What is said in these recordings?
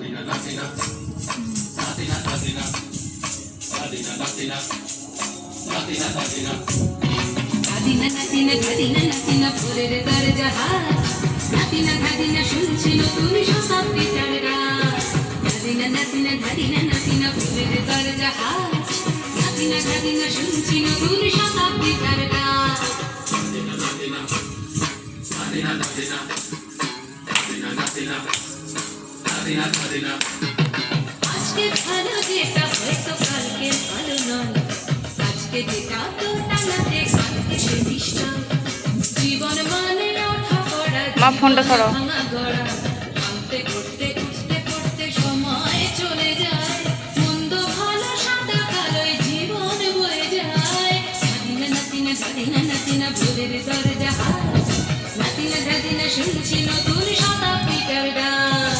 নাতিনা নাতিনা ধাদিনা নাতিনা ভোরের দরজা হাত নাতিনা ধাদিনা শুনছি নতুন শতাব্দীটার রাত নাতিনা নাতিনা ধাদিনা নাতিনা ভোরের দরজা হাত নাতিনা ধাদিনা শুনছি নতুন শতাব্দীটার রাত আজকে ভালো যেটা হয়তো কালকে ভালো নয় আজকে যেটা তো টানাতে কালকে সে নিশ্চয় জীবন মানে ওঠা পড়া মা ফোনটা সরাও ভাঙা গড়া ভাঙতে করতে খুঁজতে পড়তে সময় চলে যায় মন্দ ভালো সাদা কালোয় জীবন বয়ে যায় নাতিনা নাতিনা ধাদিনা নাতিনা ভোরের দরজা হাত নাতিনা ধাদিনা শুনছি নতুন শতাব্দীটার ডাক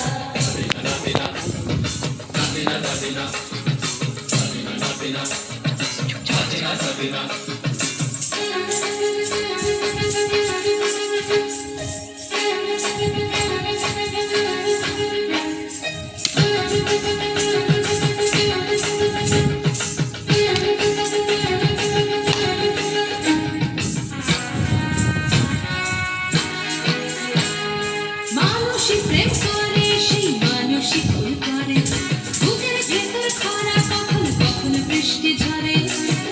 মানুষই প্রেম করে সেই মানুষই ভুল করে বুকের ভেতর খরা কখন কখন বৃষ্টি ঝরে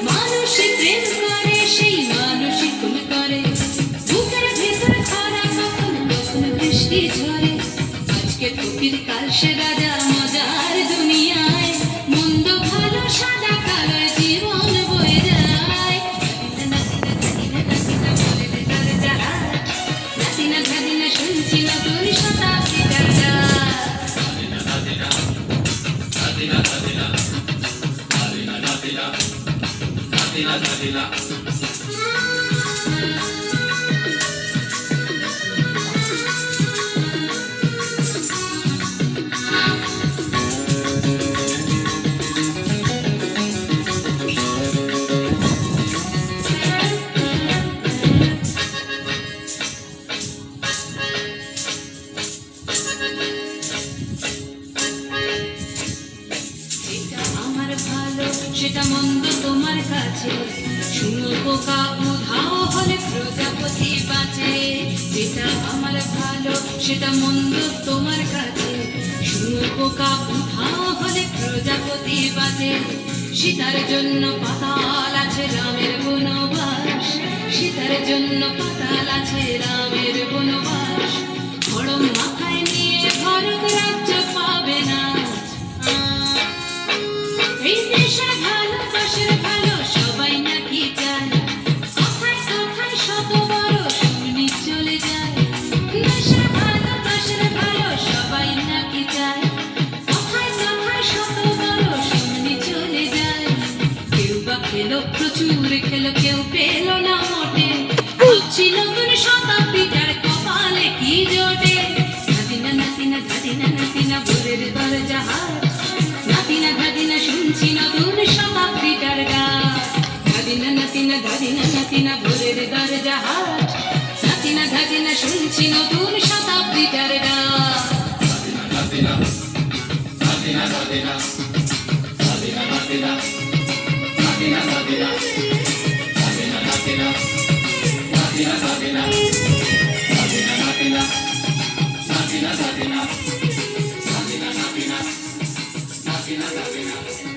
মানুষই প্রেম করে সেই মানুষই ভুল করে বুকের ভেতর খরা কখন কখন বৃষ্টি ঝরে আজকে ফকির কাল সে রাজা মজার দুনিয়ায় মন্দ ভালো সাদা কালো জীবন বয়ে যায় নাতিনা নাতিনা নাতিনা বলে দরজা হাত নাতিনা ধাদিনা শুনছি নতুন শতাব্দীটার ডাক যেটা আমার ভালো সেটা মন্দ তোমার কাছে শুনো পোকা উধাও হলে প্রজাপতি বাঁচে যেটা আমার ভালো সেটা মন্দ তোমার কাছে শুনো পোকা উধাও হলে প্রজাপতি বাঁচে সীতার জন্য পাতাল আছে রামের বনবাস সীতার জন্য পাতাল আছে রামের বনবাস খড়ম মাথায় নিয়ে ভারত রাজ্য পাবে না এই দেশের ভালোবাসার ভালো সবাই নাকি চায় কথায় কথায় শত বড় শুনি চলে যায় দেশের ভালোবাসার ভালো সবাই নাকি চায় কথায় কথায় শত বড় শুনি চলে যায় কেউ বা খেলো প্রচুর খেলো কেউ পেল না মোটে ভাবছি নতুন শতাব্দীটার কপালে কি জোটে নাতিনা নাতিনা ধাদিনা নাতিনা ভোরের দরজা হাত নাতিনা ধাদিনা শুনছি নতুন শতাব্দীটার ডাক নাতিনা নাতিনা ধাদিনা নাতিনা ভোরের দরজা হাট নাতিনা ধাদিনা শুনছি নতুন শতাব্দীটার ডাক Natina.